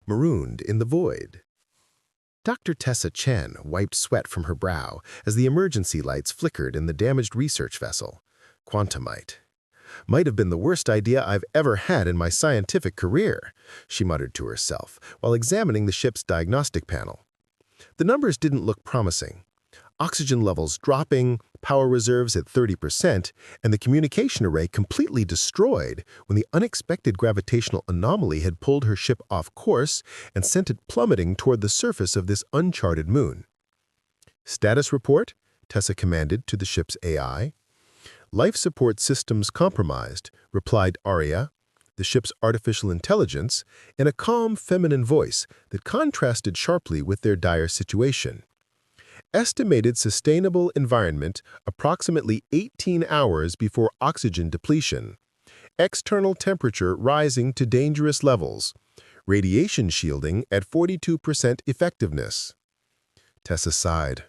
marooned in the void. Dr. Tessa Chen wiped sweat from her brow as the emergency lights flickered in the damaged research vessel. Quantumite. Might have been the worst idea I've ever had in my scientific career, she muttered to herself while examining the ship's diagnostic panel. The numbers didn't look promising. Oxygen levels dropping, power reserves at 30%, and the communication array completely destroyed when the unexpected gravitational anomaly had pulled her ship off course and sent it plummeting toward the surface of this uncharted moon. "Status report," Tessa commanded to the ship's AI. "Life support systems compromised," replied Arya, the ship's artificial intelligence, in a calm, feminine voice that contrasted sharply with their dire situation. "Estimated sustainable environment approximately 18 hours before oxygen depletion. External temperature rising to dangerous levels. Radiation shielding at 42% effectiveness." Tessa sighed.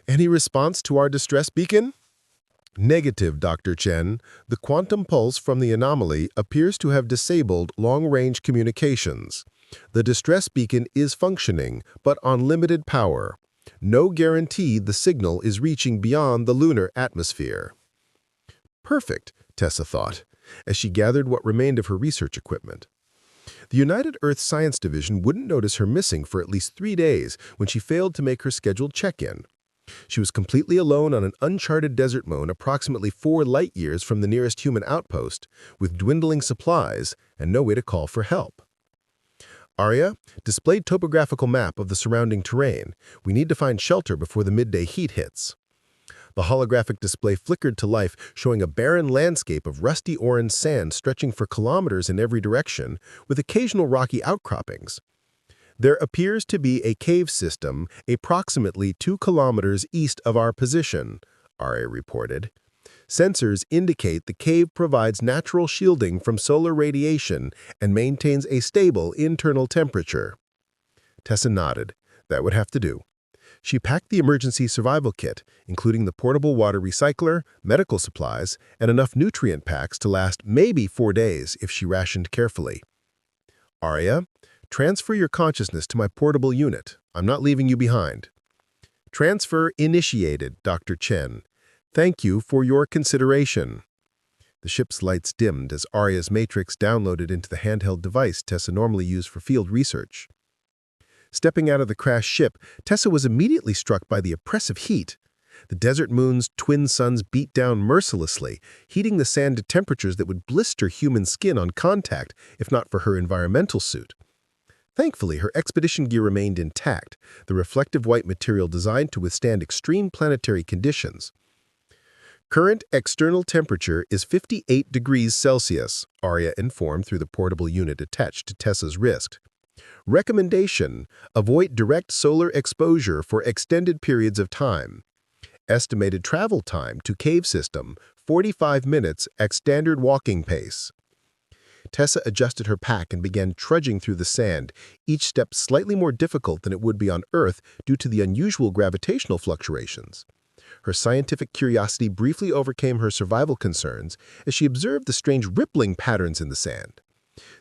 "Any response to our distress beacon?" "Negative, Dr. Chen. The quantum pulse from the anomaly appears to have disabled long-range communications. The distress beacon is functioning, but on limited power. No guarantee the signal is reaching beyond the lunar atmosphere." Perfect, Tessa thought, as she gathered what remained of her research equipment. The United Earth Science Division wouldn't notice her missing for at least 3 days when she failed to make her scheduled check-in. She was completely alone on an uncharted desert moon approximately 4 light-years from the nearest human outpost, with dwindling supplies and no way to call for help. "Arya, displayed topographical map of the surrounding terrain. We need to find shelter before the midday heat hits." The holographic display flickered to life, showing a barren landscape of rusty orange sand stretching for kilometers in every direction, with occasional rocky outcroppings. "There appears to be a cave system approximately 2 kilometers east of our position," Arya reported. "Sensors indicate the cave provides natural shielding from solar radiation and maintains a stable internal temperature." Tessa nodded. That would have to do. She packed the emergency survival kit, including the portable water recycler, medical supplies, and enough nutrient packs to last maybe 4 days if she rationed carefully. "Arya, transfer your consciousness to my portable unit. I'm not leaving you behind." "Transfer initiated, Dr. Chen. Thank you for your consideration." The ship's lights dimmed as Arya's matrix downloaded into the handheld device Tessa normally used for field research. Stepping out of the crashed ship, Tessa was immediately struck by the oppressive heat. The desert moon's twin suns beat down mercilessly, heating the sand to temperatures that would blister human skin on contact if not for her environmental suit. Thankfully, her expedition gear remained intact, the reflective white material designed to withstand extreme planetary conditions. "Current external temperature is 58 degrees Celsius, Arya informed through the portable unit attached to Tessa's wrist. "Recommendation: avoid direct solar exposure for extended periods of time. Estimated travel time to cave system, 45 minutes at standard walking pace." Tessa adjusted her pack and began trudging through the sand, each step slightly more difficult than it would be on Earth due to the unusual gravitational fluctuations. Her scientific curiosity briefly overcame her survival concerns as she observed the strange rippling patterns in the sand.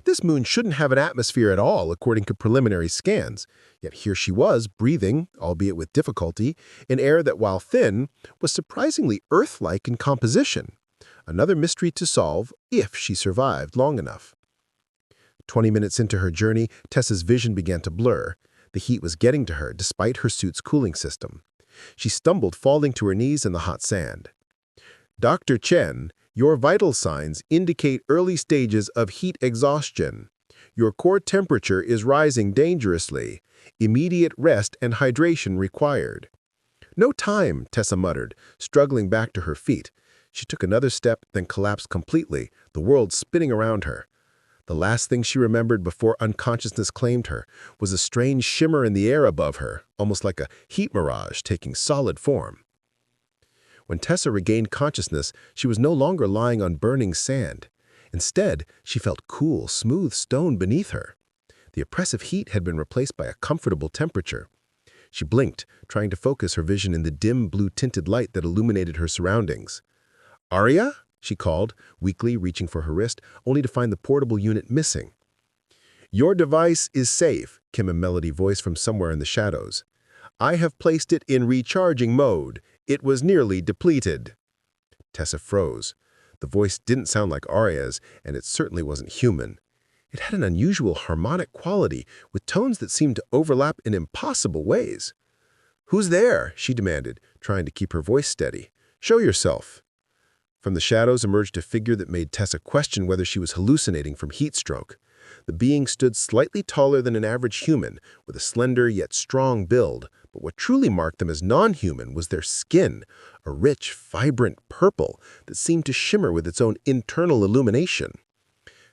This moon shouldn't have an atmosphere at all, according to preliminary scans, yet here she was, breathing, albeit with difficulty, in air that, while thin, was surprisingly Earth-like in composition. Another mystery to solve if she survived long enough. 20 minutes into her journey, Tessa's vision began to blur. The heat was getting to her, despite her suit's cooling system. She stumbled, falling to her knees in the hot sand. "Dr. Chen, your vital signs indicate early stages of heat exhaustion. Your core temperature is rising dangerously. Immediate rest and hydration required." "No time," Tessa muttered, struggling back to her feet. She took another step, then collapsed completely, the world spinning around her. The last thing she remembered before unconsciousness claimed her was a strange shimmer in the air above her, almost like a heat mirage taking solid form. When Tessa regained consciousness, she was no longer lying on burning sand. Instead, she felt cool, smooth stone beneath her. The oppressive heat had been replaced by a comfortable temperature. She blinked, trying to focus her vision in the dim blue-tinted light that illuminated her surroundings. "Arya?" she called, weakly reaching for her wrist, only to find the portable unit missing. Your device is safe, came a melody voice from somewhere in the shadows. I have placed it in recharging mode. It was nearly depleted. Tessa froze. The voice didn't sound like Arya's, and it certainly wasn't human. It had an unusual harmonic quality, with tones that seemed to overlap in impossible ways. "Who's there?" she demanded, trying to keep her voice steady. "Show yourself." From the shadows emerged a figure that made Tessa question whether she was hallucinating from heat stroke. The being stood slightly taller than an average human, with a slender yet strong build, but what truly marked them as non-human was their skin, a rich, vibrant purple that seemed to shimmer with its own internal illumination.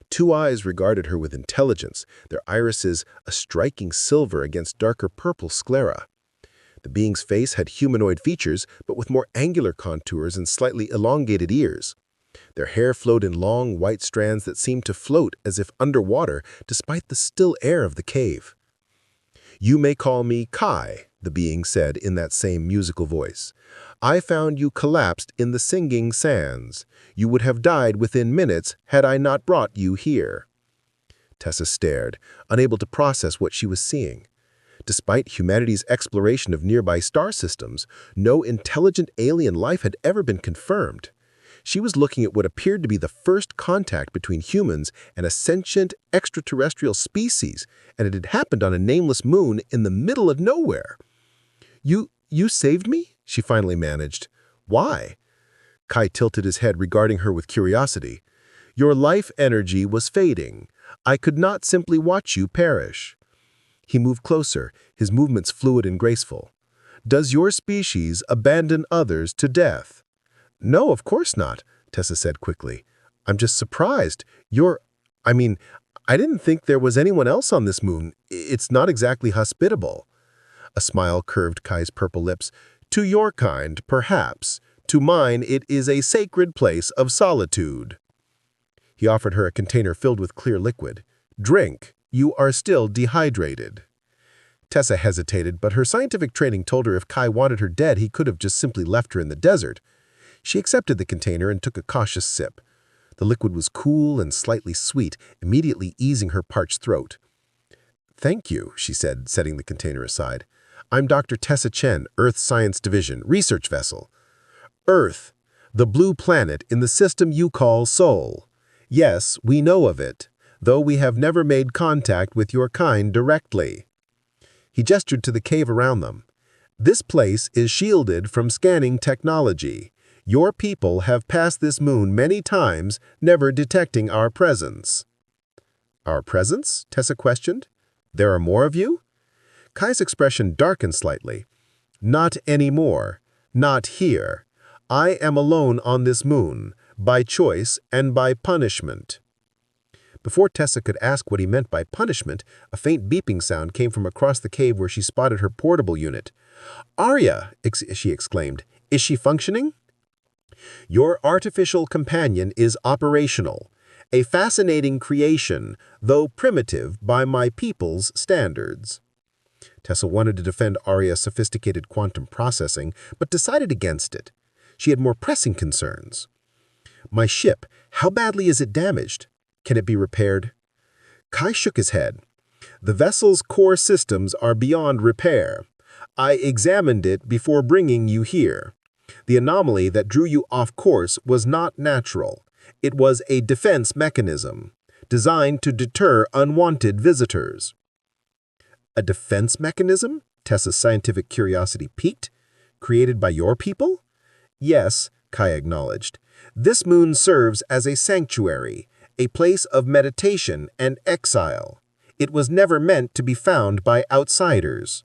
Two eyes regarded her with intelligence, their irises a striking silver against darker purple sclera. The being's face had humanoid features, but with more angular contours and slightly elongated ears. Their hair flowed in long, white strands that seemed to float as if underwater despite the still air of the cave. "You may call me Kai," the being said in that same musical voice. "I found you collapsed in the singing sands. You would have died within minutes had I not brought you here." Tessa stared, unable to process what she was seeing. Despite humanity's exploration of nearby star systems, no intelligent alien life had ever been confirmed. She was looking at what appeared to be the first contact between humans and a sentient extraterrestrial species, and it had happened on a nameless moon in the middle of nowhere. You saved me?" she finally managed. "Why?" Kai tilted his head, regarding her with curiosity. "Your life energy was fading. I could not simply watch you perish." He moved closer, his movements fluid and graceful. "Does your species abandon others to death?" "No, of course not," Tessa said quickly. "I'm just surprised. I didn't think there was anyone else on this moon. It's not exactly hospitable." A smile curved Kai's purple lips. "To your kind, perhaps. To mine, it is a sacred place of solitude." He offered her a container filled with clear liquid. "Drink. You are still dehydrated." Tessa hesitated, but her scientific training told her if Kai wanted her dead, he could have just simply left her in the desert. She accepted the container and took a cautious sip. The liquid was cool and slightly sweet, immediately easing her parched throat. "Thank you," she said, setting the container aside. "I'm Dr. Tessa Chen, Earth Science Division, research vessel." "Earth, the blue planet in the system you call Sol. Yes, we know of it, though we have never made contact with your kind directly." He gestured to the cave around them. "This place is shielded from scanning technology. Your people have passed this moon many times, never detecting our presence." "Our presence?" Tessa questioned. "There are more of you?" Kai's expression darkened slightly. "Not anymore. Not here. I am alone on this moon, by choice and by punishment." Before Tessa could ask what he meant by punishment, a faint beeping sound came from across the cave where she spotted her portable unit. "Arya!" she exclaimed. "Is she functioning?" "Your artificial companion is operational. A fascinating creation, though primitive by my people's standards." Tessa wanted to defend Arya's sophisticated quantum processing, but decided against it. She had more pressing concerns. "My ship, how badly is it damaged? Can it be repaired?" Kai shook his head. "The vessel's core systems are beyond repair. I examined it before bringing you here. The anomaly that drew you off course was not natural. It was a defense mechanism, designed to deter unwanted visitors." "A defense mechanism?" Tessa's scientific curiosity piqued. "Created by your people?" "Yes," Kai acknowledged. "This moon serves as a sanctuary, a place of meditation and exile. It was never meant to be found by outsiders."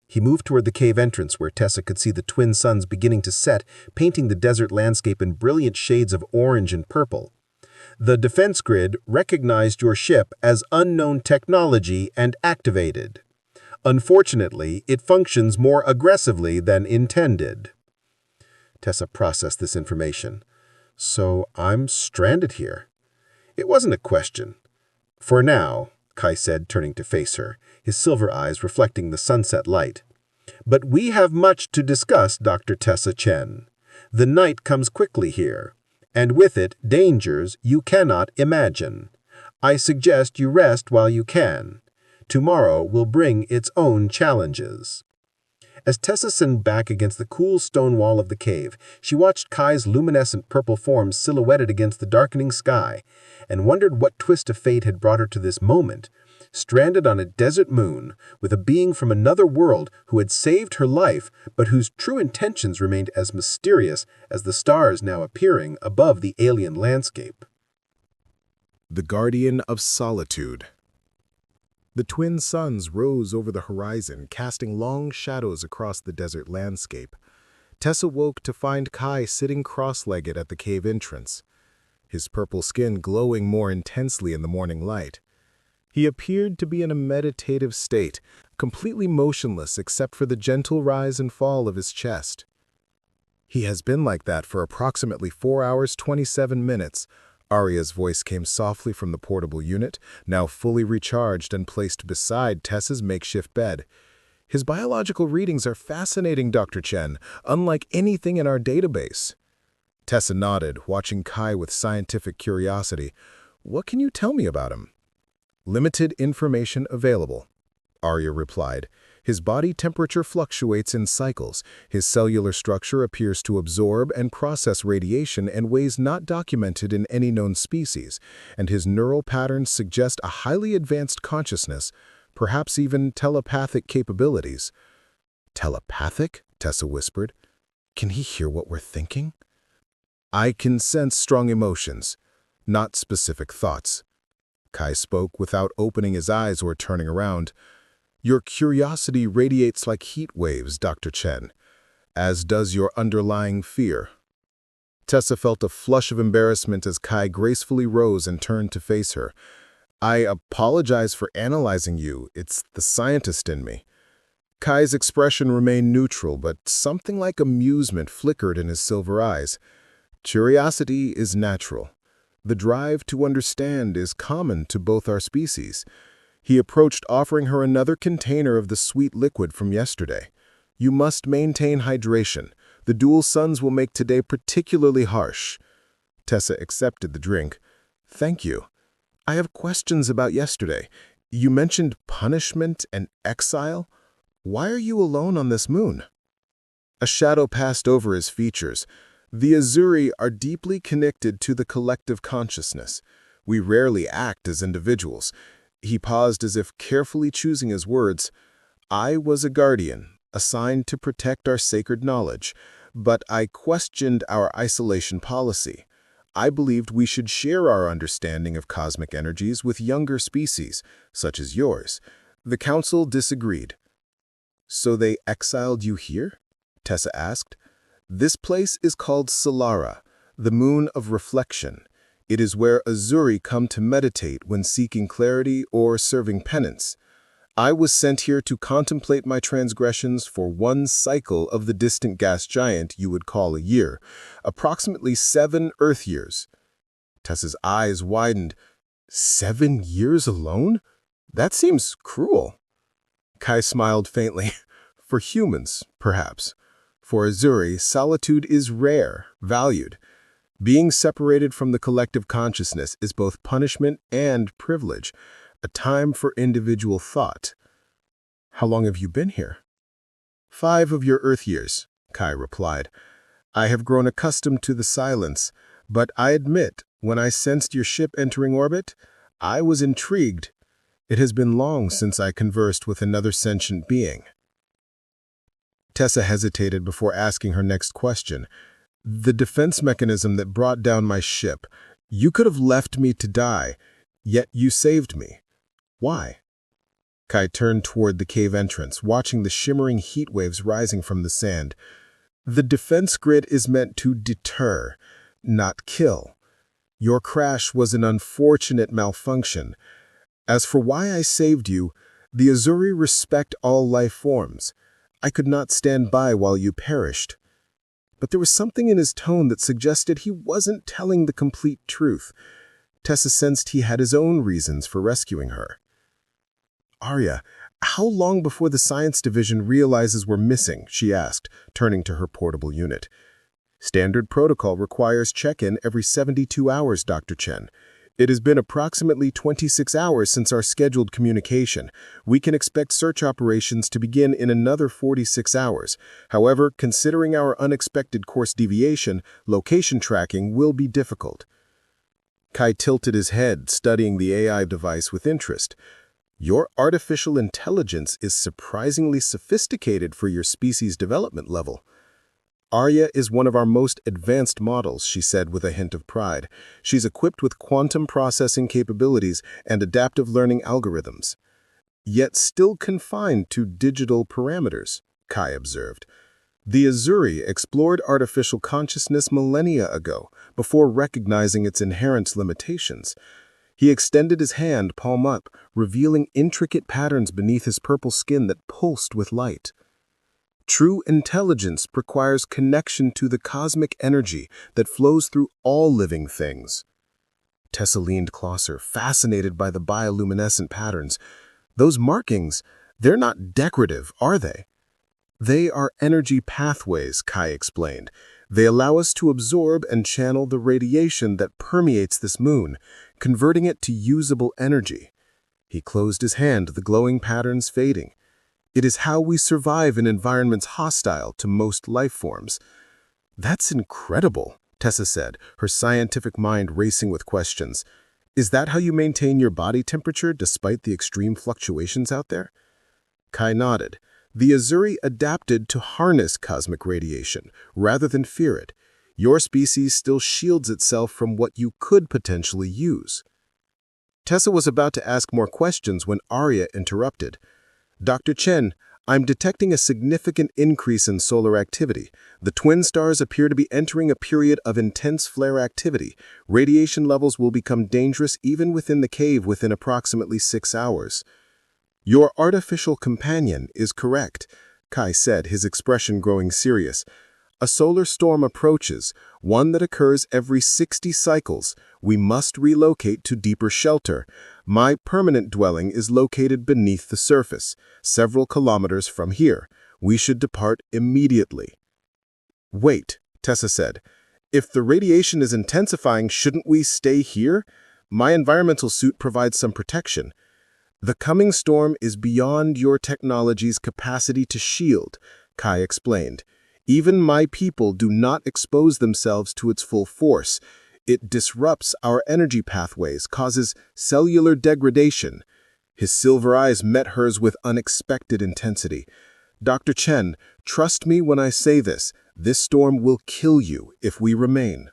He moved toward the cave entrance where Tessa could see the twin suns beginning to set, painting the desert landscape in brilliant shades of orange and purple. "The defense grid recognized your ship as unknown technology and activated. Unfortunately, it functions more aggressively than intended." Tessa processed this information. "So I'm stranded here." It wasn't a question. "For now," Kai said, turning to face her, his silver eyes reflecting the sunset light. "But we have much to discuss, Dr. Tessa Chen. The night comes quickly here, and with it dangers you cannot imagine. I suggest you rest while you can. Tomorrow will bring its own challenges. As Tessa sank back against the cool stone wall of the cave, she watched Kai's luminescent purple form silhouetted against the darkening sky, and wondered what twist of fate had brought her to this moment, stranded on a desert moon, with a being from another world who had saved her life, but whose true intentions remained as mysterious as the stars now appearing above the alien landscape. The Guardian of Solitude. The twin suns rose over the horizon, casting long shadows across the desert landscape. Tessa woke to find Kai sitting cross-legged at the cave entrance, his purple skin glowing more intensely in the morning light. He appeared to be in a meditative state, completely motionless except for the gentle rise and fall of his chest. "He has been like that for approximately 4 hours, 27 minutes, Arya's voice came softly from the portable unit, now fully recharged and placed beside Tessa's makeshift bed. "His biological readings are fascinating, Dr. Chen, unlike anything in our database." Tessa nodded, watching Kai with scientific curiosity. "What can you tell me about him?" "Limited information available," Arya replied. "His body temperature fluctuates in cycles, his cellular structure appears to absorb and process radiation in ways not documented in any known species, and his neural patterns suggest a highly advanced consciousness, perhaps even telepathic capabilities." "Telepathic?" Tessa whispered. "Can he hear what we're thinking?" "I can sense strong emotions, not specific thoughts." Kai spoke without opening his eyes or turning around. "Your curiosity radiates like heat waves, Dr. Chen, as does your underlying fear." Tessa felt a flush of embarrassment as Kai gracefully rose and turned to face her. "I apologize for analyzing you. It's the scientist in me." Kai's expression remained neutral, but something like amusement flickered in his silver eyes. "Curiosity is natural. The drive to understand is common to both our species." He approached, offering her another container of the sweet liquid from yesterday. "You must maintain hydration. The dual suns will make today particularly harsh." Tessa accepted the drink. "Thank you. I have questions about yesterday. You mentioned punishment and exile. Why are you alone on this moon?" A shadow passed over his features. "The Azuri are deeply connected to the collective consciousness. We rarely act as individuals." He paused as if carefully choosing his words. "I was a guardian, assigned to protect our sacred knowledge, but I questioned our isolation policy. I believed we should share our understanding of cosmic energies with younger species, such as yours. The Council disagreed." "So they exiled you here?" Tessa asked. "This place is called Solara, the moon of reflection. It is where Azuri come to meditate when seeking clarity or serving penance. I was sent here to contemplate my transgressions for one cycle of the distant gas giant you would call a year, approximately 7 Earth years." Tessa's eyes widened. 7 years alone? That seems cruel. Kai smiled faintly. "For humans, perhaps. For Azuri, solitude is rare, valued. Being separated from the collective consciousness is both punishment and privilege, a time for individual thought." "How long have you been here?" 5 of your Earth years," Kai replied. "I have grown accustomed to the silence, but I admit, when I sensed your ship entering orbit, I was intrigued. It has been long since I conversed with another sentient being." Tessa hesitated before asking her next question. "The defense mechanism that brought down my ship. You could have left me to die, yet you saved me. Why?" Kai turned toward the cave entrance, watching the shimmering heat waves rising from the sand. "The defense grid is meant to deter, not kill. Your crash was an unfortunate malfunction. As for why I saved you, the Azuri respect all life forms. I could not stand by while you perished." But there was something in his tone that suggested he wasn't telling the complete truth. Tessa sensed he had his own reasons for rescuing her. "Arya, how long before the science division realizes we're missing?" she asked, turning to her portable unit. "Standard protocol requires check-in every 72 hours, Dr. Chen. It has been approximately 26 hours since our scheduled communication. We can expect search operations to begin in another 46 hours. However, considering our unexpected course deviation, location tracking will be difficult. Kai tilted his head, studying the AI device with interest. Your artificial intelligence is surprisingly sophisticated for your species' development level. Arya is one of our most advanced models, she said with a hint of pride. She's equipped with quantum processing capabilities and adaptive learning algorithms. Yet still confined to digital parameters, Kai observed. The Azuri explored artificial consciousness millennia ago, before recognizing its inherent limitations. He extended his hand, palm up, revealing intricate patterns beneath his purple skin that pulsed with light. True intelligence requires connection to the cosmic energy that flows through all living things. Tessa leaned closer, fascinated by the bioluminescent patterns. Those markings, they're not decorative, are they? They are energy pathways, Kai explained. They allow us to absorb and channel the radiation that permeates this moon, converting it to usable energy. He closed his hand, the glowing patterns fading. It is how we survive in environments hostile to most life forms. That's incredible, Tessa said, her scientific mind racing with questions. Is that how you maintain your body temperature despite the extreme fluctuations out there? Kai nodded. The Azuri adapted to harness cosmic radiation, rather than fear it. Your species still shields itself from what you could potentially use. Tessa was about to ask more questions when Arya interrupted. Dr. Chen, I'm detecting a significant increase in solar activity. The twin stars appear to be entering a period of intense flare activity. Radiation levels will become dangerous even within the cave within approximately 6 hours. Your artificial companion is correct, Kai said, his expression growing serious. A solar storm approaches, one that occurs every 60 cycles. We must relocate to deeper shelter. My permanent dwelling is located beneath the surface, several kilometers from here. We should depart immediately. Wait, Tessa said. If the radiation is intensifying, shouldn't we stay here? My environmental suit provides some protection. The coming storm is beyond your technology's capacity to shield, Kai explained. Even my people do not expose themselves to its full force. It disrupts our energy pathways, causes cellular degradation. His silver eyes met hers with unexpected intensity. Dr. Chen, trust me when I say this storm will kill you if we remain.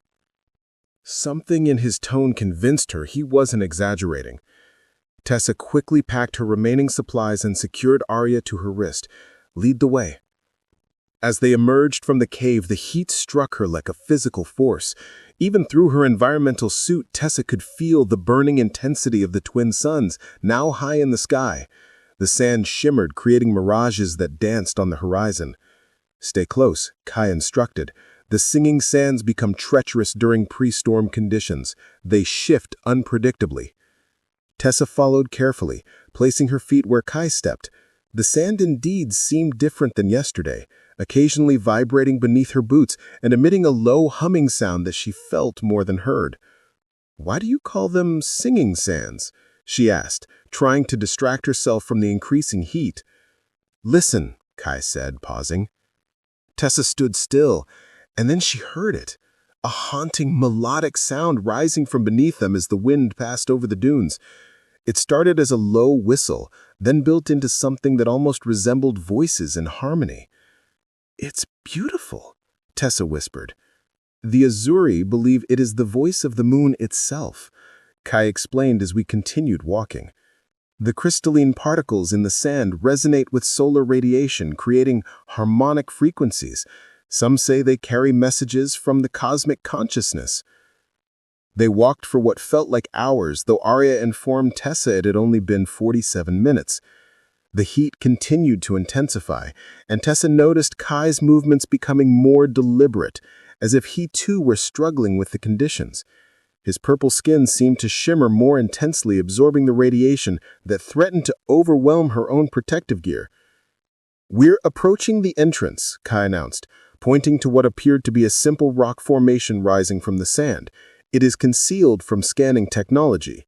Something in his tone convinced her he wasn't exaggerating. Tessa quickly packed her remaining supplies and secured Arya to her wrist. Lead the way. As they emerged from the cave, the heat struck her like a physical force. Even through her environmental suit, Tessa could feel the burning intensity of the twin suns, now high in the sky. The sand shimmered, creating mirages that danced on the horizon. Stay close, Kai instructed. The singing sands become treacherous during pre-storm conditions. They shift unpredictably. Tessa followed carefully, placing her feet where Kai stepped. The sand indeed seemed different than yesterday, occasionally vibrating beneath her boots and emitting a low humming sound that she felt more than heard. Why do you call them singing sands? She asked, trying to distract herself from the increasing heat. Listen, Kai said, pausing. Tessa stood still, and then she heard it, a haunting melodic sound rising from beneath them as the wind passed over the dunes. It started as a low whistle, then built into something that almost resembled voices in harmony. It's beautiful, Tessa whispered. The Azuri believe it is the voice of the moon itself, Kai explained as we continued walking. The crystalline particles in the sand resonate with solar radiation, creating harmonic frequencies. Some say they carry messages from the cosmic consciousness. They walked for what felt like hours, though Arya informed Tessa it had only been 47 minutes. The heat continued to intensify, and Tessa noticed Kai's movements becoming more deliberate, as if he too were struggling with the conditions. His purple skin seemed to shimmer more intensely, absorbing the radiation that threatened to overwhelm her own protective gear. We're approaching the entrance, Kai announced, pointing to what appeared to be a simple rock formation rising from the sand. It is concealed from scanning technology.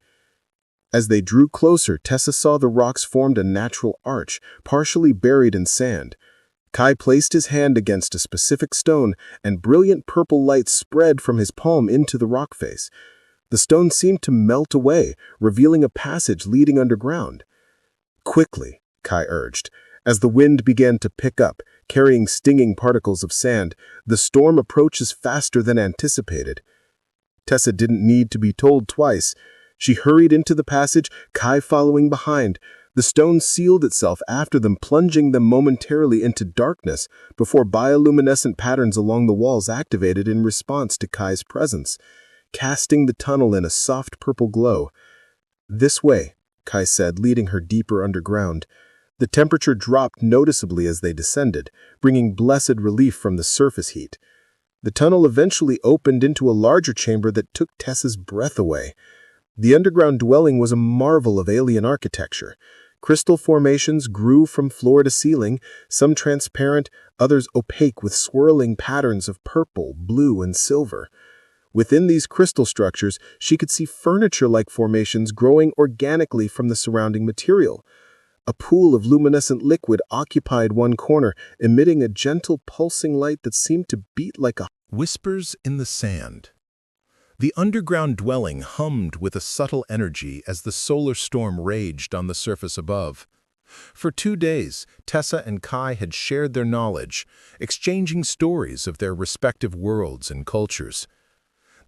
As they drew closer, Tessa saw the rocks formed a natural arch, partially buried in sand. Kai placed his hand against a specific stone, and brilliant purple light spread from his palm into the rock face. The stone seemed to melt away, revealing a passage leading underground. "Quickly," Kai urged. As the wind began to pick up, carrying stinging particles of sand, the storm approaches faster than anticipated. Tessa didn't need to be told twice. She hurried into the passage, Kai following behind. The stone sealed itself after them, plunging them momentarily into darkness before bioluminescent patterns along the walls activated in response to Kai's presence, casting the tunnel in a soft purple glow. "This way," Kai said, leading her deeper underground. The temperature dropped noticeably as they descended, bringing blessed relief from the surface heat. The tunnel eventually opened into a larger chamber that took Tessa's breath away. The underground dwelling was a marvel of alien architecture. Crystal formations grew from floor to ceiling, some transparent, others opaque with swirling patterns of purple, blue, and silver. Within these crystal structures, she could see furniture-like formations growing organically from the surrounding material. A pool of luminescent liquid occupied one corner, emitting a gentle pulsing light that seemed to beat like a whispers in the sand. The underground dwelling hummed with a subtle energy as the solar storm raged on the surface above. For 2 days, Tessa and Kai had shared their knowledge, exchanging stories of their respective worlds and cultures.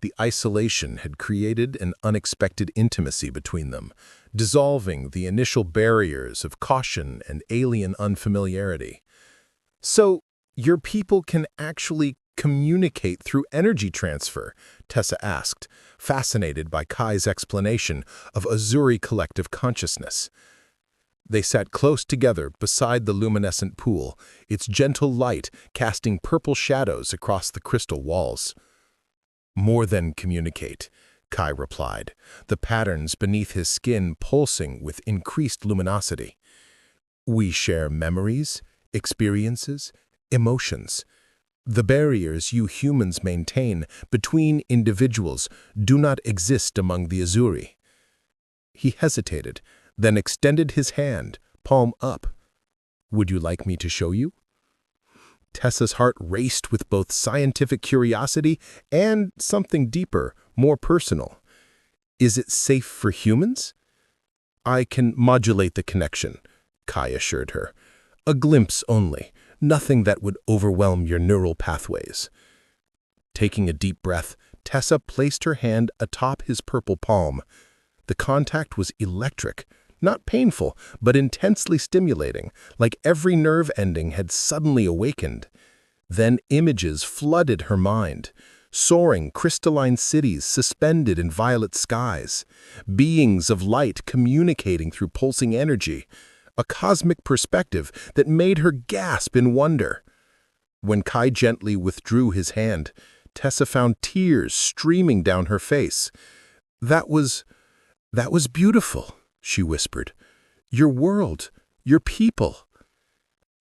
The isolation had created an unexpected intimacy between them, dissolving the initial barriers of caution and alien unfamiliarity. "So, your people can actually communicate through energy transfer?" Tessa asked, fascinated by Kai's explanation of Azuri collective consciousness. They sat close together beside the luminescent pool, its gentle light casting purple shadows across the crystal walls. "More than communicate," Kai replied, the patterns beneath his skin pulsing with increased luminosity. "We share memories, experiences, emotions. The barriers you humans maintain between individuals do not exist among the Azuri." He hesitated, then extended his hand, palm up. "Would you like me to show you?" Tessa's heart raced with both scientific curiosity and something deeper, more personal. "Is it safe for humans?" "I can modulate the connection," Kai assured her. "A glimpse only, nothing that would overwhelm your neural pathways." Taking a deep breath, Tessa placed her hand atop his purple palm. The contact was electric, not painful, but intensely stimulating, like every nerve ending had suddenly awakened. Then images flooded her mind. Soaring crystalline cities suspended in violet skies, beings of light communicating through pulsing energy, a cosmic perspective that made her gasp in wonder. When Kai gently withdrew his hand, Tessa found tears streaming down her face. That was beautiful," she whispered. "Your world, your people."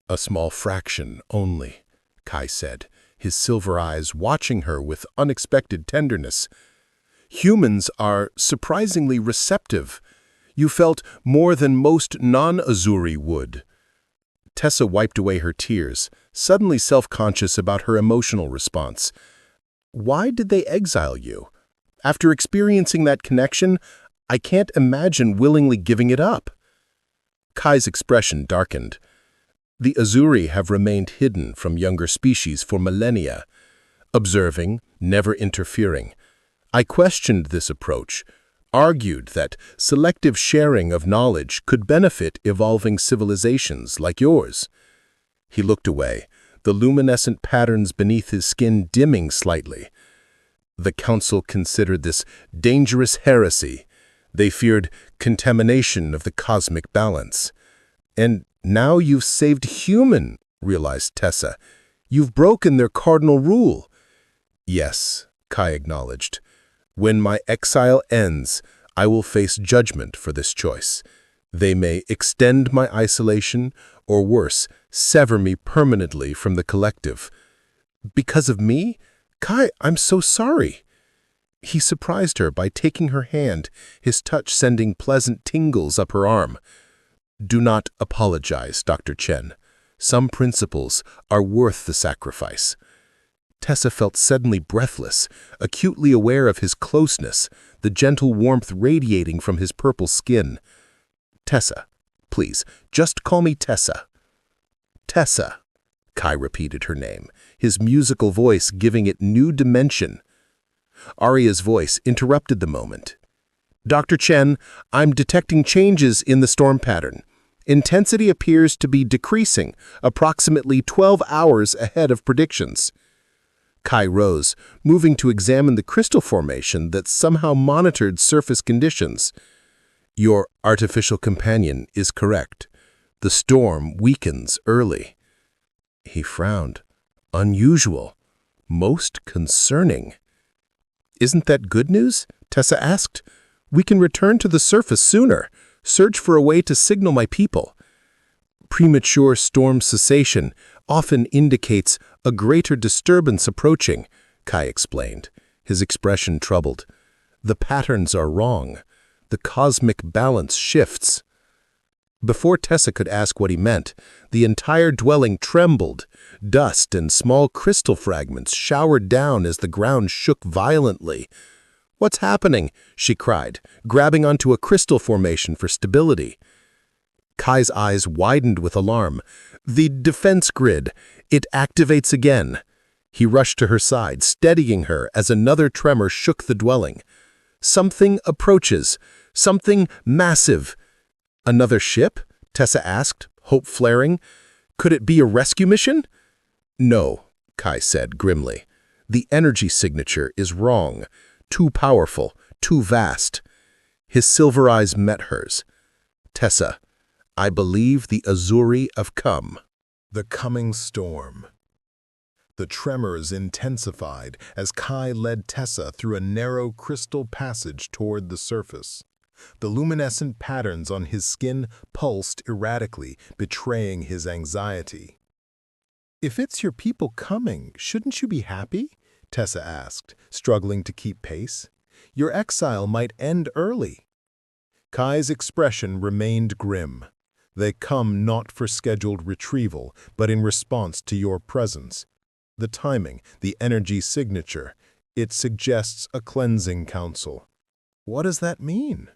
"A small fraction only," Kai said, his silver eyes watching her with unexpected tenderness. "Humans are surprisingly receptive. You felt more than most non-Azuri would." Tessa wiped away her tears, suddenly self-conscious about her emotional response. "Why did they exile you? After experiencing that connection, I can't imagine willingly giving it up." Kai's expression darkened. "The Azuri have remained hidden from younger species for millennia, observing, never interfering. I questioned this approach, argued that selective sharing of knowledge could benefit evolving civilizations like yours." He looked away, the luminescent patterns beneath his skin dimming slightly. "The Council considered this dangerous heresy. They feared contamination of the cosmic balance. And now you've saved human," realized Tessa. "You've broken their cardinal rule." "Yes," Kai acknowledged. "When my exile ends, I will face judgment for this choice. They may extend my isolation, or worse, sever me permanently from the collective." "Because of me? Kai, I'm so sorry." He surprised her by taking her hand, his touch sending pleasant tingles up her arm. "Do not apologize, Dr. Chen. Some principles are worth the sacrifice." Tessa felt suddenly breathless, acutely aware of his closeness, the gentle warmth radiating from his purple skin. "Tessa, please, just call me Tessa." "Tessa," Kai repeated her name, his musical voice giving it new dimension. Arya's voice interrupted the moment. "Dr. Chen, I'm detecting changes in the storm pattern. Intensity appears to be decreasing, approximately 12 hours ahead of predictions." Kai rose, moving to examine the crystal formation that somehow monitored surface conditions. "Your artificial companion is correct. The storm weakens early." He frowned. "Unusual. Most concerning." "Isn't that good news?" Tessa asked. "We can return to the surface sooner, search for a way to signal my people." "Premature storm cessation often indicates a greater disturbance approaching," Kai explained, his expression troubled. "The patterns are wrong. The cosmic balance shifts." Before Tessa could ask what he meant, the entire dwelling trembled. Dust and small crystal fragments showered down as the ground shook violently. "What's happening?" she cried, grabbing onto a crystal formation for stability. Kai's eyes widened with alarm. "The defense grid. It activates again." He rushed to her side, steadying her as another tremor shook the dwelling. "Something approaches. Something massive." "Another ship?" Tessa asked, hope flaring. "Could it be a rescue mission?" "No," Kai said grimly. "The energy signature is wrong. Too powerful, too vast." His silver eyes met hers. "Tessa, I believe the Azuri have come." The coming storm. The tremors intensified as Kai led Tessa through a narrow crystal passage toward the surface. The luminescent patterns on his skin pulsed erratically, betraying his anxiety. "If it's your people coming, shouldn't you be happy?" Tessa asked, struggling to keep pace. "Your exile might end early." Kai's expression remained grim. "They come not for scheduled retrieval, but in response to your presence. The timing, the energy signature, it suggests a cleansing council." "What does that mean?"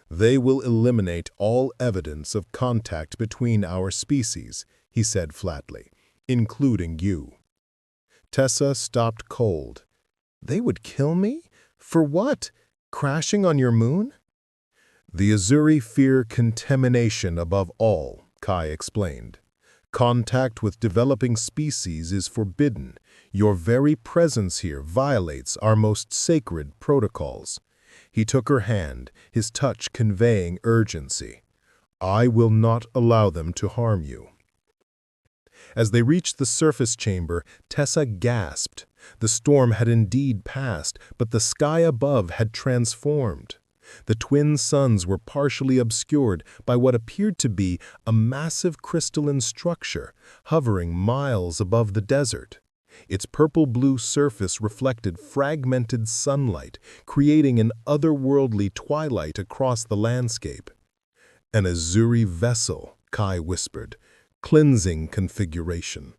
"They will eliminate all evidence of contact between our species," he said flatly, "including you." Tessa stopped cold. "They would kill me? For what? Crashing on your moon?" "The Azuri fear contamination above all," Kai explained. "Contact with developing species is forbidden. Your very presence here violates our most sacred protocols." He took her hand, his touch conveying urgency. "I will not allow them to harm you." As they reached the surface chamber, Tessa gasped. The storm had indeed passed, but the sky above had transformed. The twin suns were partially obscured by what appeared to be a massive crystalline structure, hovering miles above the desert. Its purple-blue surface reflected fragmented sunlight, creating an otherworldly twilight across the landscape. "An Azuri vessel," Kai whispered, "cleansing configuration."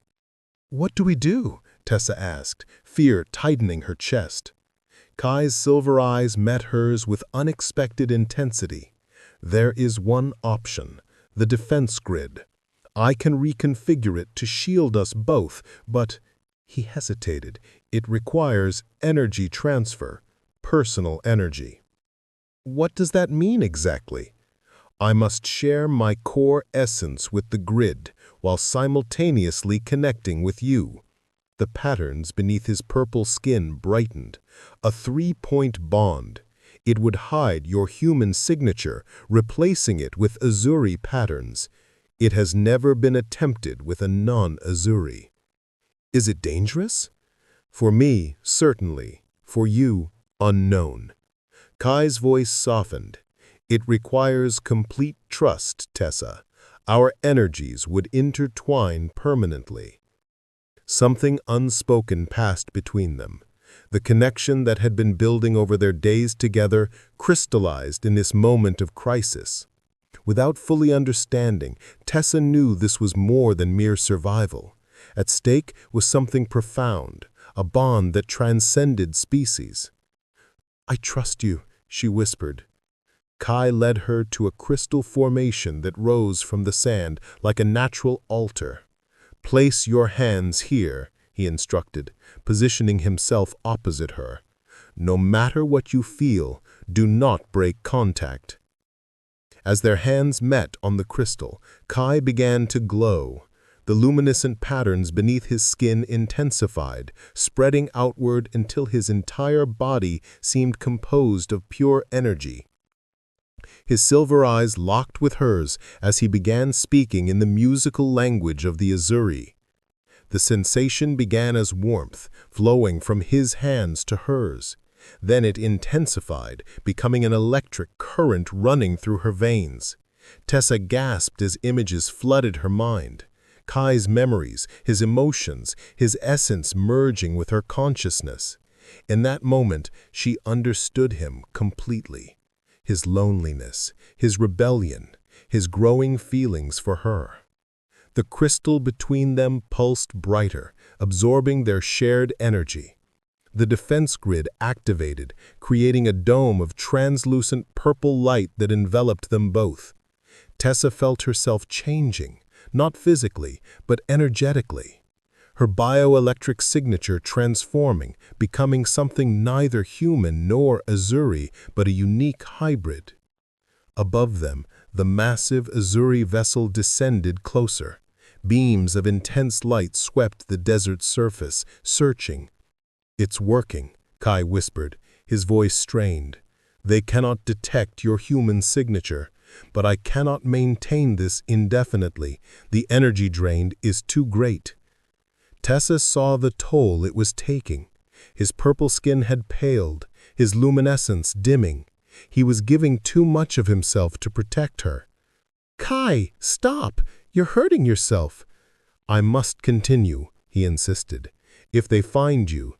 "What do we do?" Tessa asked, fear tightening her chest. Kai's silver eyes met hers with unexpected intensity. "There is one option, the defense grid. I can reconfigure it to shield us both, but—" He hesitated. "It requires energy transfer, personal energy." "What does that mean exactly?" "I must share my core essence with the grid while simultaneously connecting with you." The patterns beneath his purple skin brightened. "A three-point bond. It would hide your human signature, replacing it with Azuri patterns. It has never been attempted with a non-Azuri." "Is it dangerous?" "For me, certainly. For you, unknown." Kai's voice softened. "It requires complete trust, Tessa. Our energies would intertwine permanently." Something unspoken passed between them. The connection that had been building over their days together crystallized in this moment of crisis. Without fully understanding, Tessa knew this was more than mere survival. At stake was something profound, a bond that transcended species. "I trust you," she whispered. Kai led her to a crystal formation that rose from the sand like a natural altar. "Place your hands here," he instructed, positioning himself opposite her. "No matter what you feel, do not break contact." As their hands met on the crystal, Kai began to glow. The luminescent patterns beneath his skin intensified, spreading outward until his entire body seemed composed of pure energy. His silver eyes locked with hers as he began speaking in the musical language of the Azuri. The sensation began as warmth, flowing from his hands to hers. Then it intensified, becoming an electric current running through her veins. Tessa gasped as images flooded her mind. Kai's memories, his emotions, his essence merging with her consciousness. In that moment, she understood him completely. His loneliness, his rebellion, his growing feelings for her. The crystal between them pulsed brighter, absorbing their shared energy. The defense grid activated, creating a dome of translucent purple light that enveloped them both. Tessa felt herself changing, not physically, but energetically. Her bioelectric signature transforming, becoming something neither human nor Azuri, but a unique hybrid. Above them, the massive Azuri vessel descended closer. Beams of intense light swept the desert surface, searching. "It's working," Kai whispered, his voice strained. "They cannot detect your human signature, but I cannot maintain this indefinitely. The energy drained is too great." Tessa saw the toll it was taking. His purple skin had paled, his luminescence dimming. He was giving too much of himself to protect her. "Kai, stop! You're hurting yourself." "I must continue," he insisted. "If they find you—"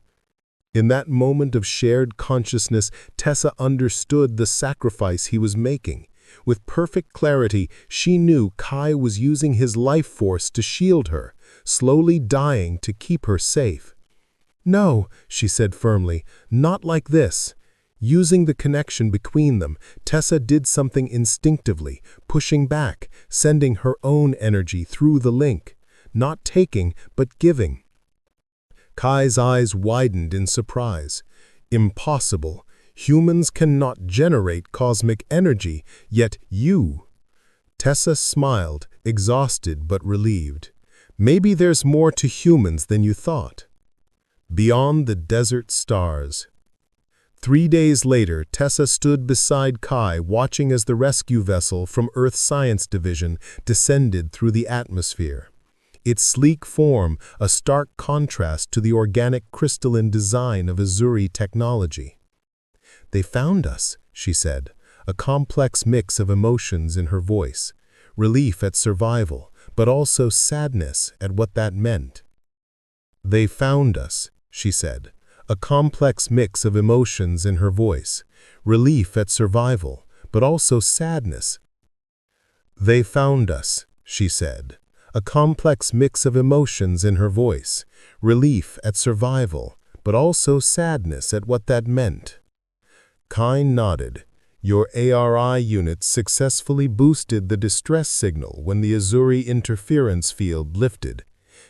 In that moment of shared consciousness, Tessa understood the sacrifice he was making. With perfect clarity, she knew Kai was using his life force to shield her, slowly dying to keep her safe. "No," she said firmly, "not like this." Using the connection between them, Tessa did something instinctively, pushing back, sending her own energy through the link. Not taking, but giving. Kai's eyes widened in surprise. "Impossible. Humans cannot generate cosmic energy, yet you—" Tessa smiled, exhausted but relieved. "Maybe there's more to humans than you thought." Beyond the desert stars. 3 days later, Tessa stood beside Kai, watching as the rescue vessel from Earth Science Division descended through the atmosphere. Its sleek form, a stark contrast to the organic crystalline design of Azuri technology. "They found us," she said, a complex mix of emotions in her voice, relief at survival, but also sadness at what that meant. "They found us," she said, a complex mix of emotions in her voice, relief at survival, but also sadness. "They found us," she said, a complex mix of emotions in her voice, relief at survival, but also sadness at what that meant. Kai nodded. "Your ARI unit successfully boosted the distress signal when the Azuri interference field lifted."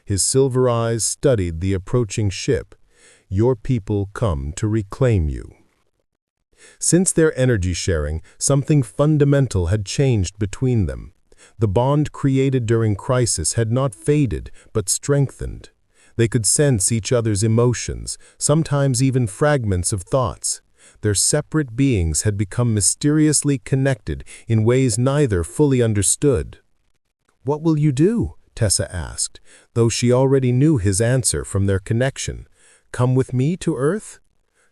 His silver eyes studied the approaching ship. "Your people come to reclaim you." Since their energy sharing, something fundamental had changed between them. The bond created during crisis had not faded, but strengthened. They could sense each other's emotions, sometimes even fragments of thoughts. Their separate beings had become mysteriously connected in ways neither fully understood. "What will you do?" Tessa asked, though she already knew his answer from their connection. "Come with me to Earth?"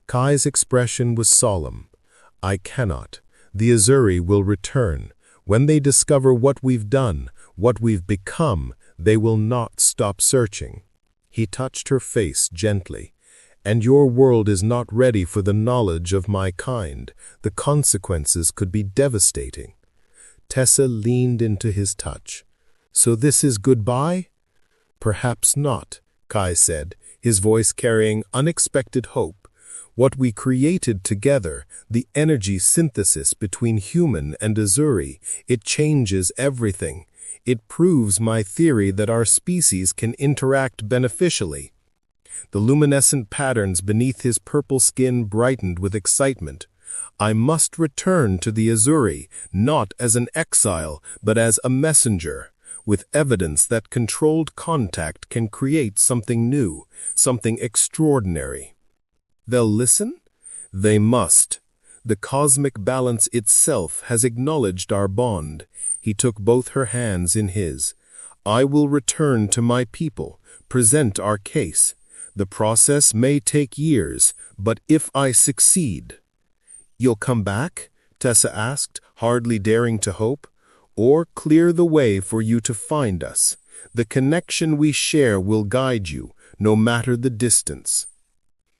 Kai's expression was solemn. "I cannot. The Azuri will return. When they discover what we've done, what we've become, they will not stop searching." He touched her face gently. And your world is not ready for the knowledge of my kind. The consequences could be devastating. Tessa leaned into his touch. So this is goodbye? Perhaps not, Kai said, his voice carrying unexpected hope. What we created together, the energy synthesis between human and Azuri, it changes everything. It proves my theory that our species can interact beneficially. The luminescent patterns beneath his purple skin brightened with excitement. I must return to the Azuri, not as an exile, but as a messenger, with evidence that controlled contact can create something new, something extraordinary. They'll listen? They must. The cosmic balance itself has acknowledged our bond. He took both her hands in his. I will return to my people, present our case. The process may take years, but if I succeed— You'll come back? Tessa asked, hardly daring to hope. Or clear the way for you to find us. The connection we share will guide you, no matter the distance.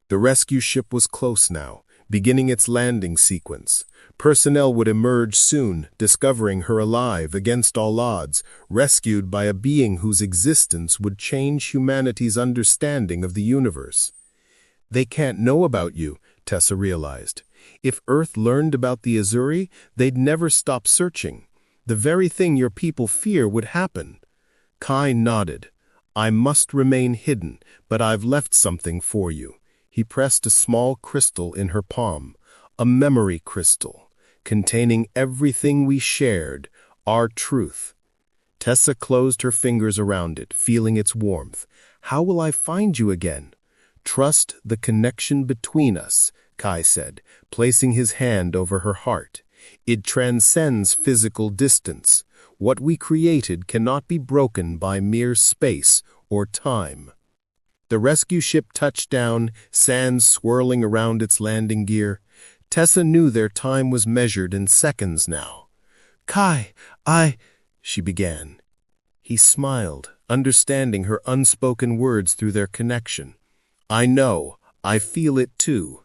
The rescue ship was close now, beginning its landing sequence. Personnel would emerge soon, discovering her alive against all odds, rescued by a being whose existence would change humanity's understanding of the universe. They can't know about you, Tessa realized. If Earth learned about the Azuri, they'd never stop searching. The very thing your people fear would happen. Kai nodded. I must remain hidden, but I've left something for you. He pressed a small crystal in her palm, a memory crystal, containing everything we shared, our truth. Tessa closed her fingers around it, feeling its warmth. How will I find you again? Trust the connection between us, Kai said, placing his hand over her heart. It transcends physical distance. What we created cannot be broken by mere space or time. The rescue ship touched down, sands swirling around its landing gear. Tessa knew their time was measured in seconds now. Kai, she began. He smiled, understanding her unspoken words through their connection. I know, I feel it too.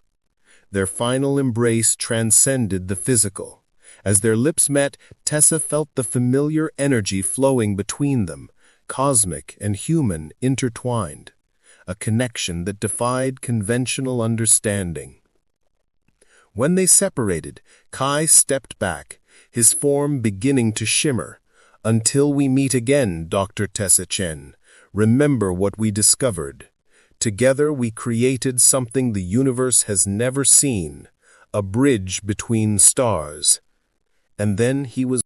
Their final embrace transcended the physical. As their lips met, Tessa felt the familiar energy flowing between them, cosmic and human intertwined, a connection that defied conventional understanding. When they separated, Kai stepped back, his form beginning to shimmer. Until we meet again, Dr. Tessa Chen, remember what we discovered. Together we created something the universe has never seen, a bridge between stars. And then he was